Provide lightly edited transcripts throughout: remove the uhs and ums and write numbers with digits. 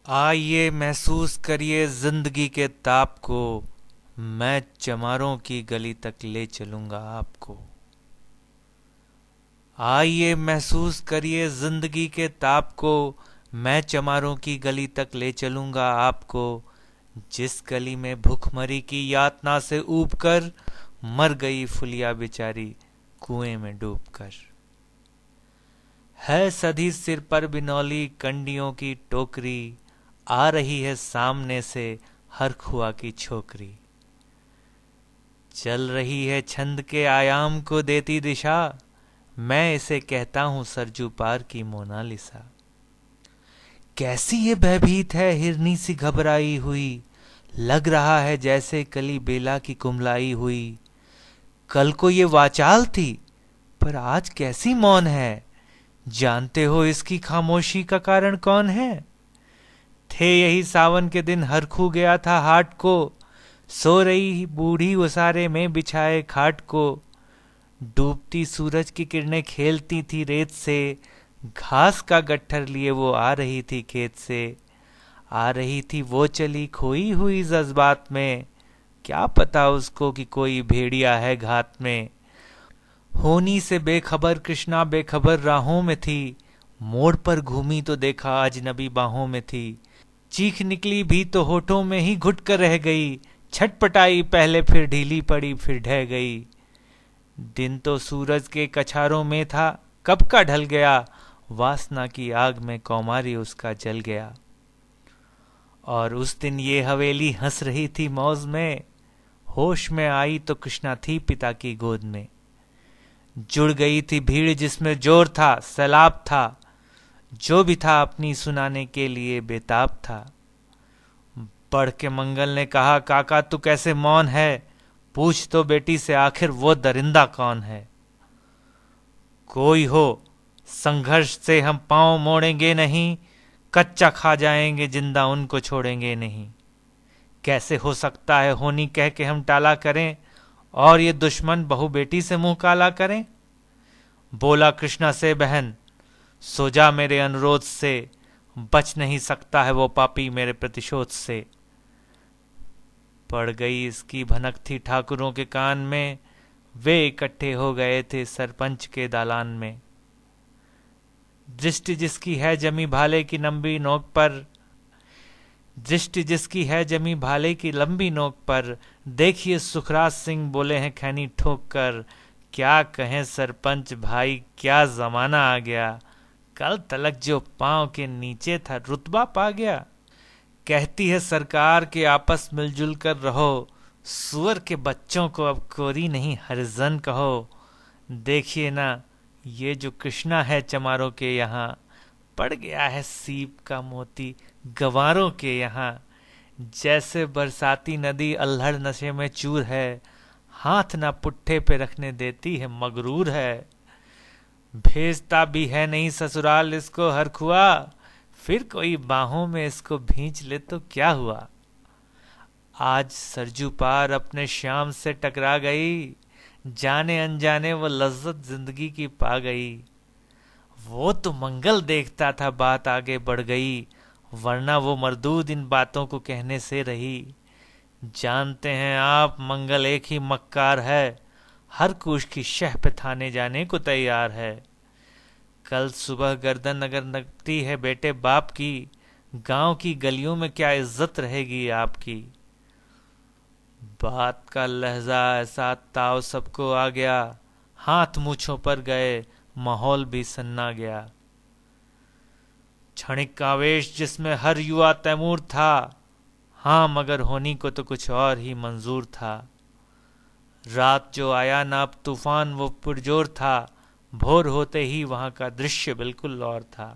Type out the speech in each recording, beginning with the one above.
आइए महसूस करिए जिंदगी के ताप को। मैं चमारों की गली तक ले चलूंगा आपको। आइए महसूस करिए जिंदगी के ताप को। मैं चमारों की गली तक ले चलूंगा आपको। जिस गली में भूखमरी की यातना से ऊब कर मर गई फुलिया बेचारी कुएं में डूबकर। है सधी सिर पर बिनौली कंडियों की टोकरी। आ रही है सामने से हर खुआ की छोकरी। चल रही है छंद के आयाम को देती दिशा। मैं इसे कहता हूं सरजू पार की मोनालिसा। कैसी ये भयभीत है हिरनी सी घबराई हुई। लग रहा है जैसे कली बेला की कुमलाई हुई। कल को ये वाचाल थी पर आज कैसी मौन है। जानते हो इसकी खामोशी का कारण कौन है। थे यही सावन के दिन हर खू गया था हाट को। सो रही बूढ़ी उसारे में बिछाए खाट को। डूबती सूरज की किरणें खेलती थी रेत से। घास का गट्ठर लिए वो आ रही थी खेत से। आ रही थी वो चली खोई हुई जज्बात में। क्या पता उसको कि कोई भेड़िया है घात में। होनी से बेखबर कृष्णा बेखबर राहों में थी। मोड़ पर घूमी तो देखा अजनबी बाहों में थी। चीख निकली भी तो होठों में ही घुट कर रह गई। छटपटाई पहले फिर ढीली पड़ी फिर ढह गई। दिन तो सूरज के कछारों में था कब का ढल गया। वासना की आग में कौमारी उसका जल गया। और उस दिन ये हवेली हंस रही थी मौज में। होश में आई तो कृष्णा थी पिता की गोद में। जुड़ गई थी भीड़ जिसमें जोर था सैलाब था। जो भी था अपनी सुनाने के लिए बेताब था। पढ़ के मंगल ने कहा काका तू कैसे मौन है। पूछ तो बेटी से आखिर वो दरिंदा कौन है। कोई हो संघर्ष से हम पांव मोड़ेंगे नहीं। कच्चा खा जाएंगे जिंदा उनको छोड़ेंगे नहीं। कैसे हो सकता है होनी कह के हम टाला करें। और ये दुश्मन बहू बेटी से मुंह काला करें। बोला कृष्णा से बहन सो जा मेरे अनुरोध से। बच नहीं सकता है वो पापी मेरे प्रतिशोध से। पड़ गई इसकी भनक थी ठाकुरों के कान में। वे इकट्ठे हो गए थे सरपंच के दालान में। दृष्टि जिसकी है जमी भाले की लंबी नोक पर। दृष्टि जिसकी है जमी भाले की लंबी नोक पर। देखिए सुखराज सिंह बोले हैं खैनी ठोक कर। क्या कहें सरपंच भाई क्या जमाना आ गया। कल तलक जो पांव के नीचे था रुतबा पा गया। कहती है सरकार के आपस मिलजुल कर रहो। सुअर के बच्चों को अब कोरी नहीं हरिजन कहो। देखिए ना ये जो कृष्णा है चमारों के यहाँ। पड़ गया है सीप का मोती गंवारों के यहाँ। जैसे बरसाती नदी अल्हड़ नशे में चूर है। हाथ ना पुट्ठे पे रखने देती है मगरूर है। भेजता भी है नहीं ससुराल इसको हर खुआ। फिर कोई बाहों में इसको भींच ले तो क्या हुआ। आज सरजू पार अपने श्याम से टकरा गई। जाने अनजाने वो लज्जत जिंदगी की पा गई। वो तो मंगल देखता था बात आगे बढ़ गई। वरना वो मरदूद इन बातों को कहने से रही। जानते हैं आप मंगल एक ही मक्कार है। हर कूश की शह पे थाने जाने को तैयार है। कल सुबह गर्दन अगर नकती है बेटे बाप की। गांव की गलियों में क्या इज्जत रहेगी आपकी। बात का लहजा ऐसा ताव सबको आ गया। हाथ मूछों पर गए माहौल भी सन्ना गया। क्षणिक आवेश जिसमें हर युवा तैमूर था। हाँ मगर होनी को तो कुछ और ही मंजूर था। रात जो आया ना अब तूफान वो पुरजोर था। भोर होते ही वहां का दृश्य बिल्कुल और था।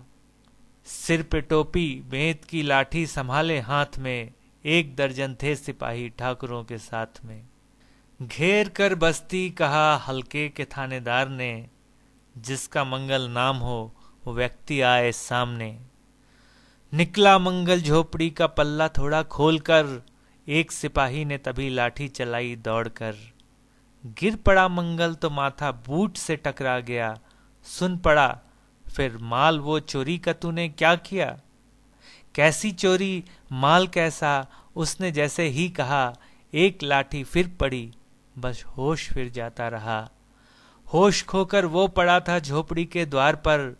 सिर पे टोपी बेंत की लाठी संभाले हाथ में। एक दर्जन थे सिपाही ठाकुरों के साथ में। घेर कर बस्ती कहा हल्के के थानेदार ने। जिसका मंगल नाम हो वो व्यक्ति आए सामने। निकला मंगल झोपड़ी का पल्ला थोड़ा खोलकर। एक सिपाही ने तभी लाठी चलाई दौड़कर। गिर पड़ा मंगल तो माथा बूट से टकरा गया। सुन पड़ा फिर माल वो चोरी का तूने क्या किया। कैसी चोरी माल कैसा, उसने जैसे ही कहा, एक लाठी फिर पड़ी, बस होश फिर जाता रहा। होश खोकर वो पड़ा था झोपड़ी के द्वार पर,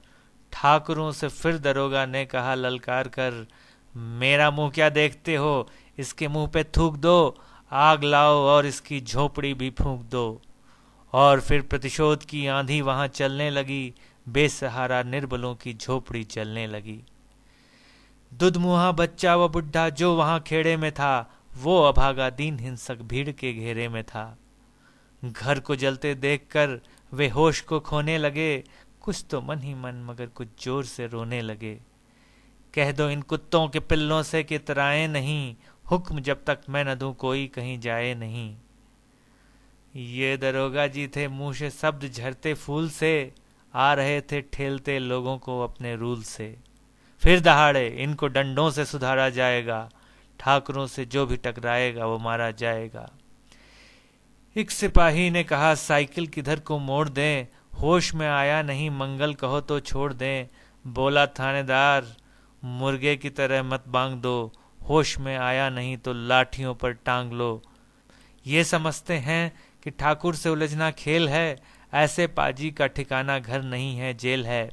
ठाकुरों से फिर दरोगा ने कहा ललकार कर, मेरा मुंह क्या देखते हो, इसके मुंह पे थूक दो, आग लाओ और इसकी झोपड़ी भी फूंक दो। और फिर प्रतिशोध की आंधी वहां चलने लगी, बेसहारा निर्बलों की झोपड़ी जलने लगी। दुधमुहा बच्चा व बुढ़ा जो वहां खेड़े में था, वो अभागा दीन हिंसक भीड़ के घेरे में था। घर को जलते देखकर वे होश को खोने लगे, कुछ तो मन ही मन मगर कुछ जोर से रोने लगे। कह दो इन कुत्तों के पिल्लों से कि तराए नहीं, हुक्म जब तक मैं न दूं कोई कहीं जाए नहीं। ये दरोगा जी थे मुंह से शब्द झरते फूल से, आ रहे थे ठेलते लोगों को अपने रूल से। फिर दहाड़े इनको डंडों से सुधारा जाएगा, ठाकुरों से जो भी टकराएगा वो मारा जाएगा। एक सिपाही ने कहा साइकिल किधर को मोड़ दें, होश में आया नहीं मंगल कहो तो छोड़ दें। बोला थानेदार मुर्गे की तरह मत बांग दो, होश में आया नहीं तो लाठियों पर टांग लो। ये समझते हैं कि ठाकुर से उलझना खेल है, ऐसे पाजी का ठिकाना घर नहीं है जेल है।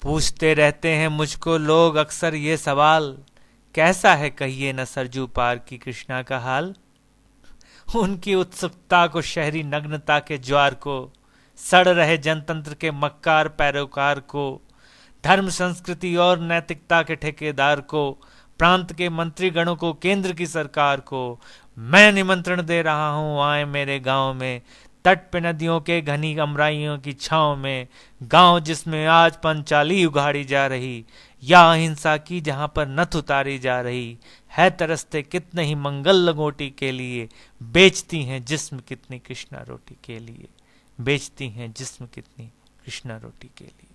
पूछते रहते हैं मुझको लोग अक्सर ये सवाल, कैसा है कहिए न सरजू पार की कृष्णा का हाल। उनकी उत्सुकता को, शहरी नग्नता के ज्वार को, सड़ रहे जनतंत्र के मक्कार पैरोकार को, धर्म संस्कृति और नैतिकता के ठेकेदार को, प्रांत के मंत्रीगणों को, केंद्र की सरकार को मैं निमंत्रण दे रहा हूं, आए मेरे गांव में, तट पे नदियों के घनी अमराइयों की छांव में। गांव जिसमें आज पंचाली उगाड़ी जा रही, या अहिंसा की जहां पर नथ उतारी जा रही है। तरसते कितने ही मंगल लंगोटी के लिए, बेचती हैं जिस्म कितनी कृष्णा रोटी के लिए, बेचती हैं जिस्म कितनी कृष्णा रोटी के लिए।